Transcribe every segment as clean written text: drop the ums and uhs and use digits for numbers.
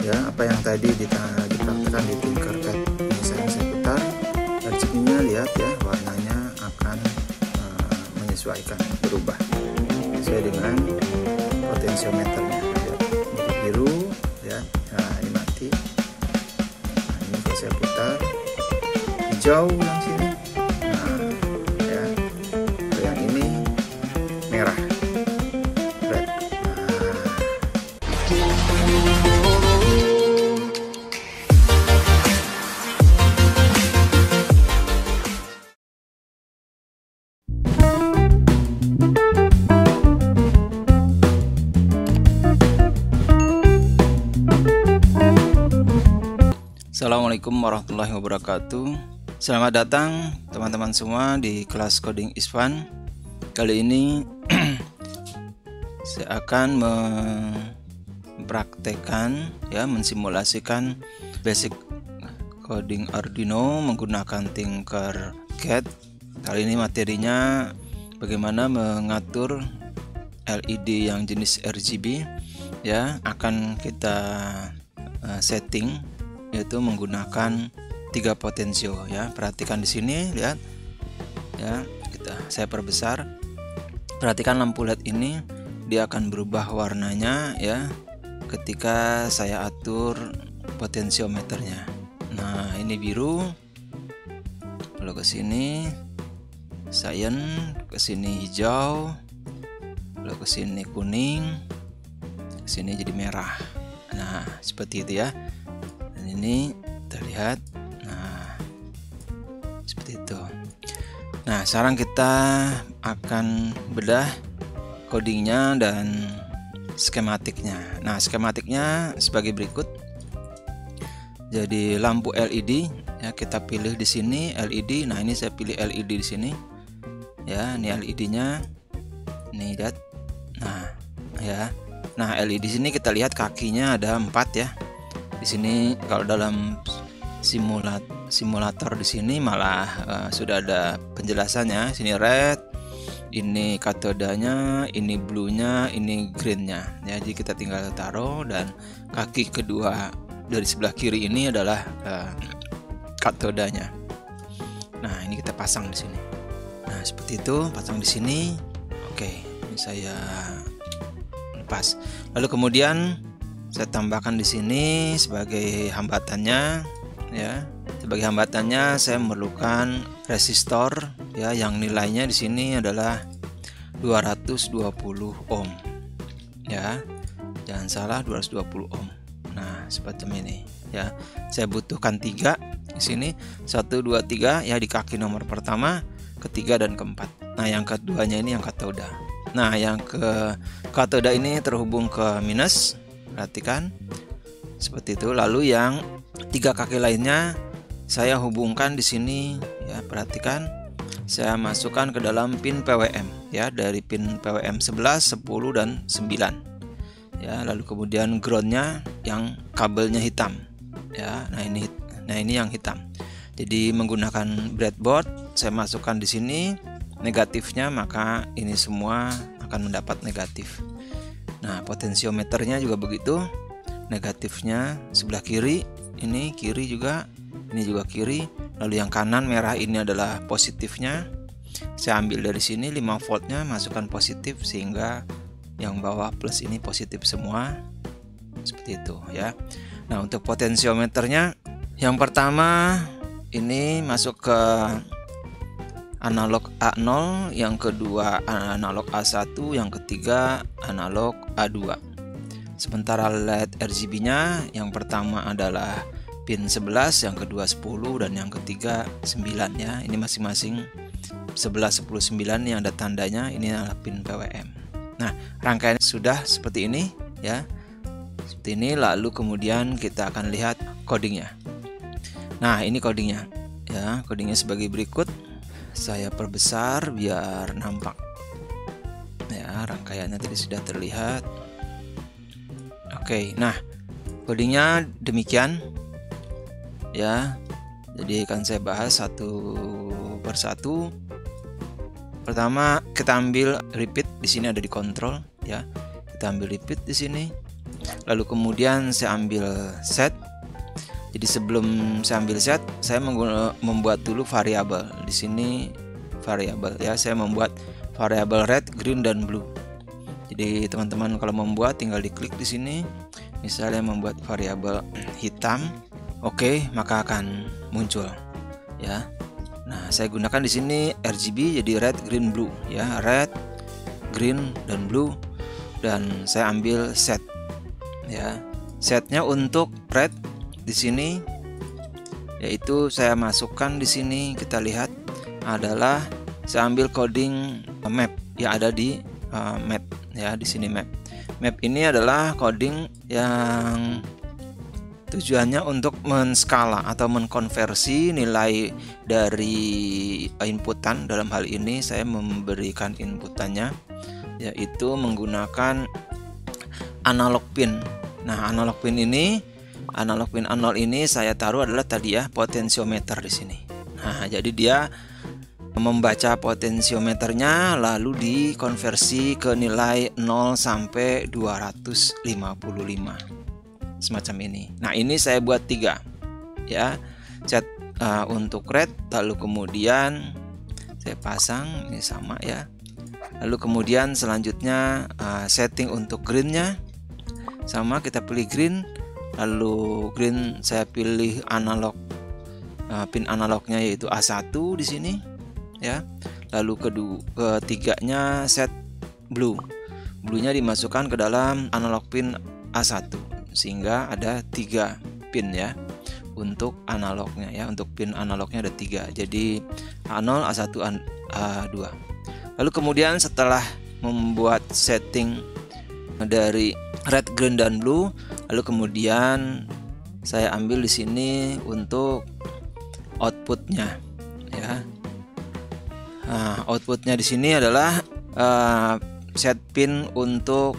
ya apa yang tadi dipraktekkan di Tinkercad. Ini saya putar, RGB-nya lihat ya, warnanya akan menyesuaikan, berubah sesuai dengan potensiometernya. Jadi biru ya, nah ini mati. Nah ini kalau saya putar hijau yang sini, nah ya, yang ini merah, red. Assalamualaikum warahmatullahi wabarakatuh. Selamat datang teman-teman semua di kelas Coding is Fun. Kali ini saya akan mempraktekkan ya, mensimulasikan basic coding Arduino menggunakan Tinkercad. Kali ini materinya bagaimana mengatur LED yang jenis RGB ya, akan kita setting yaitu menggunakan 3 potensio ya. Perhatikan di sini, lihat ya, saya perbesar. Perhatikan lampu LED ini, dia akan berubah warnanya ya ketika saya atur potensiometernya. Nah, ini biru. Kalau ke sini cyan, ke sini hijau. Kalau ke sini kuning, ke sini jadi merah. Nah, seperti itu ya. Dan ini terlihat, nah seperti itu. Nah, sekarang kita akan bedah codingnya dan skematiknya. Nah, skematiknya sebagai berikut. Jadi lampu LED ya, kita pilih di sini LED. Nah, ini saya pilih LED di sini ya. Ini LED-nya, nih lihat. Nah ya, nah LED di sini kita lihat kakinya ada 4 ya. Di sini kalau dalam simulator di sini malah sudah ada penjelasannya. Sini red, ini katodanya, ini blue-nya, ini green-nya. Ya, jadi kita tinggal taruh, dan kaki kedua dari sebelah kiri ini adalah katodanya. Nah, ini kita pasang di sini. Nah, seperti itu, pasang di sini. Oke, ini saya lepas. Lalu kemudian saya tambahkan di sini sebagai hambatannya ya. Sebagai hambatannya saya memerlukan resistor ya, yang nilainya di sini adalah 220 ohm. Ya. Jangan salah, 220 ohm. Nah, seperti ini ya. Saya butuhkan 3 di sini. 1 2 3 ya, di kaki nomor pertama, ketiga dan keempat. Nah, yang keduanya ini yang katoda. Nah, yang ke katoda ini terhubung ke minus. Perhatikan seperti itu. Lalu yang 3 kaki lainnya saya hubungkan di sini ya. Perhatikan, saya masukkan ke dalam pin PWM ya, dari pin PWM 11, 10 dan 9 ya. Lalu kemudian groundnya yang kabelnya hitam ya. Nah ini yang hitam. Jadi menggunakan breadboard saya masukkan di sini negatifnya, maka ini semua akan mendapat negatif. Nah, potensiometernya juga begitu, negatifnya sebelah kiri, ini kiri juga, ini juga kiri. Lalu yang kanan merah ini adalah positifnya. Saya ambil dari sini 5 voltnya, masukkan positif, sehingga yang bawah plus ini positif semua. Seperti itu ya. Nah, untuk potensiometernya, yang pertama ini masuk ke analog A0, yang kedua analog A1, yang ketiga analog A2. Sementara LED RGB-nya yang pertama adalah pin 11, yang kedua 10, dan yang ketiga 9 ya. Ini masing-masing 11, 10, 9 yang ada tandanya, ini adalah pin PWM. Nah, rangkaian sudah seperti ini ya. Seperti ini, lalu kemudian kita akan lihat codingnya. Nah, ini codingnya ya. Codingnya sebagai berikut. Saya perbesar biar nampak ya, rangkaiannya tadi sudah terlihat. Oke, nah codingnya demikian ya. Jadi akan saya bahas satu persatu. Pertama kita ambil repeat, di sini ada di kontrol ya. Kita ambil repeat di sini. Lalu kemudian saya ambil set. Jadi sebelum saya ambil set, saya membuat dulu variabel. Di sini variabel ya, saya membuat variabel red, green, dan blue. Jadi teman-teman kalau membuat tinggal diklik di sini. Misalnya membuat variabel hitam, oke, maka akan muncul ya. Nah, saya gunakan di sini RGB jadi red, green, blue ya, red, green, dan blue, dan saya ambil set ya. Setnya untuk red di sini yaitu saya masukkan di sini, kita lihat adalah saya ambil coding map yang ada di map ya, di sini map. Map ini adalah coding yang tujuannya untuk menskala atau mengkonversi nilai dari inputan. Dalam hal ini saya memberikan inputannya yaitu menggunakan analog pin. Nah, analog pin ini, analog pin 0 ini saya taruh adalah tadi ya potensiometer di sini. Nah, jadi dia membaca potensiometernya lalu dikonversi ke nilai 0 sampai 255 semacam ini. Nah, ini saya buat 3 ya, set untuk red, lalu kemudian saya pasang ini sama ya, lalu kemudian selanjutnya setting untuk greennya sama, kita pilih green, lalu green saya pilih analog, pin analognya yaitu A1 di sini ya. Lalu ketiganya set blue. Blue-nya dimasukkan ke dalam analog pin A1 sehingga ada 3 pin ya untuk analognya ya. Untuk pin analognya ada 3. Jadi A0, A1, A2. Lalu kemudian setelah membuat setting dari red, green, dan blue, lalu kemudian saya ambil di sini untuk outputnya ya. Nah, outputnya di sini adalah set pin untuk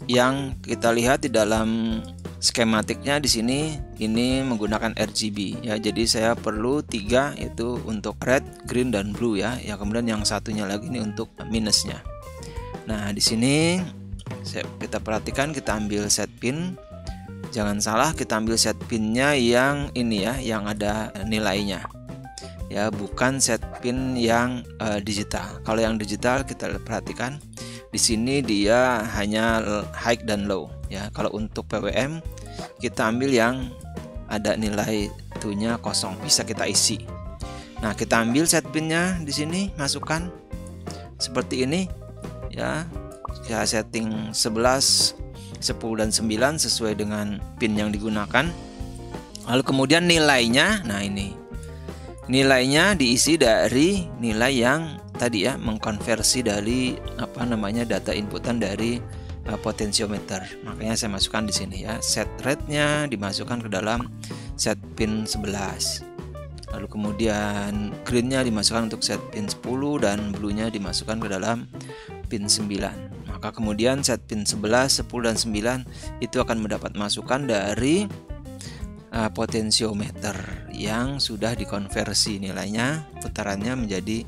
yang kita lihat di dalam skematiknya di sini ini menggunakan RGB ya. Jadi saya perlu 3 itu untuk red, green, dan blue ya. Ya, kemudian yang satunya lagi ini untuk minusnya. Nah, di sini kita perhatikan, kita ambil set pin. Jangan salah, kita ambil set pinnya yang ini ya, yang ada nilainya. Ya, bukan set pin yang digital. Kalau yang digital kita perhatikan di sini dia hanya high dan low ya. Kalau untuk PWM kita ambil yang ada nilai itunya kosong, bisa kita isi. Nah, kita ambil set pinnya di sini, masukkan seperti ini ya. Ya, setting 11, 10, dan 9 sesuai dengan pin yang digunakan. Lalu kemudian nilainya, nah ini nilainya diisi dari nilai yang tadi ya, mengkonversi dari data inputan dari potensiometer. Makanya saya masukkan di sini ya, set red-nya dimasukkan ke dalam set pin 11. Lalu kemudian green-nya dimasukkan untuk set pin 10 dan blue-nya dimasukkan ke dalam pin 9. Maka kemudian set pin 11, 10, dan 9 itu akan mendapat masukan dari potensiometer yang sudah dikonversi nilainya, putarannya menjadi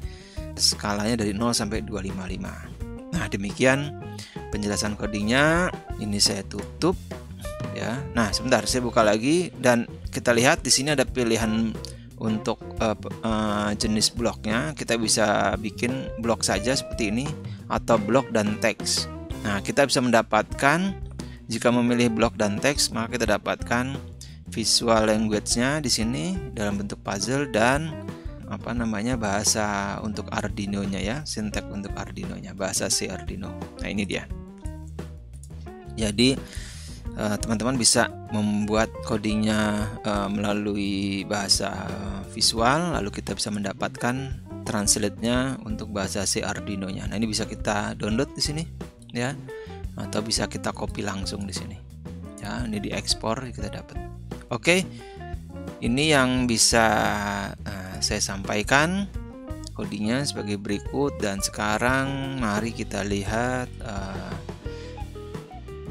skalanya dari 0 sampai 255. Nah, demikian penjelasan codingnya. Ini saya tutup ya. Nah, sebentar saya buka lagi dan kita lihat di sini ada pilihan untuk jenis bloknya. Kita bisa bikin blok saja seperti ini atau blok dan teks. Nah, kita bisa mendapatkan, jika memilih blok dan teks, maka kita dapatkan visual language-nya di sini dalam bentuk puzzle dan bahasa untuk Arduino-nya ya, sintek untuk Arduino-nya, bahasa C Arduino. Nah, ini dia. Jadi teman-teman bisa membuat codingnya melalui bahasa visual, lalu kita bisa mendapatkan translate-nya untuk bahasa C Arduino-nya. Nah, ini bisa kita download di sini ya, atau bisa kita copy langsung di sini. Ya, ini diekspor kita dapat. Oke, ini yang bisa saya sampaikan codingnya sebagai berikut. Dan sekarang mari kita lihat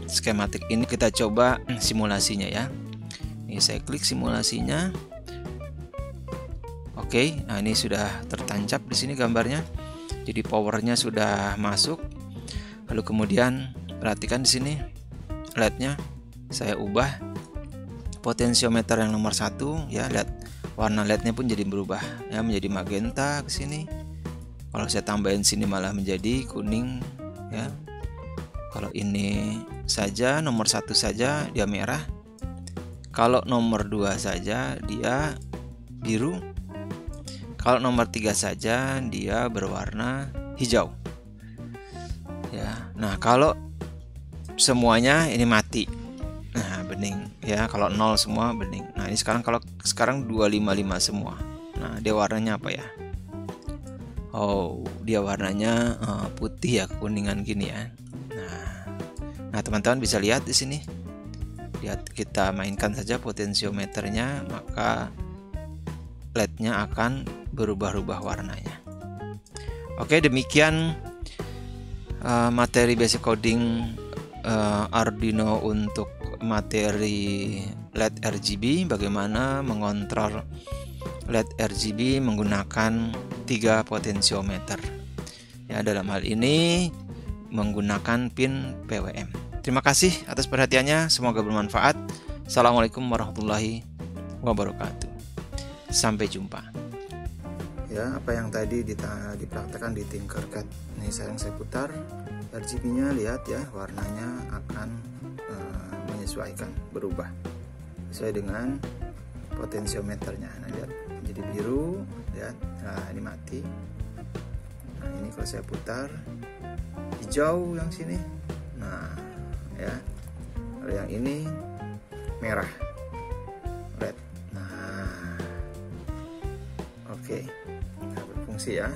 skematik ini, kita coba simulasinya ya. Ini saya klik simulasinya. Oke, nah ini sudah tertancap di sini gambarnya. Jadi powernya sudah masuk. Lalu kemudian perhatikan di sini LED-nya saya ubah potensiometer yang nomor 1 ya. Lihat warna LED-nya pun jadi berubah ya, menjadi magenta ke sini. Kalau saya tambahin sini malah menjadi kuning ya. Kalau ini saja nomor 1 saja dia merah. Kalau nomor 2 saja dia biru. Kalau nomor 3 saja dia berwarna hijau. Ya. Nah, kalau semuanya ini mati. Nah, bening ya. Kalau 0 semua bening. Nah, ini sekarang 255 semua. Nah, dia warnanya apa ya? Oh, dia warnanya putih ya, kekuningan gini ya. Nah, teman-teman bisa lihat di sini. Lihat, kita mainkan saja potensiometernya, maka LED-nya akan berubah-ubah warnanya. Oke, demikian materi basic coding Arduino untuk materi LED RGB, bagaimana mengontrol LED RGB menggunakan 3 potensiometer. Ya, dalam hal ini menggunakan pin PWM. Terima kasih atas perhatiannya, semoga bermanfaat. Assalamualaikum warahmatullahi wabarakatuh. Sampai jumpa. Ya, apa yang tadi dipraktekkan di Tinkercad. Ini saya putar RGB-nya, lihat ya, warnanya akan menyesuaikan, berubah sesuai dengan potensiometernya. Nah, lihat jadi biru, lihat. Nah, ini mati. Nah, ini kalau saya putar hijau yang sini. Nah, ya. Kalau yang ini merah, red. Nah, oke. Nah, berfungsi ya.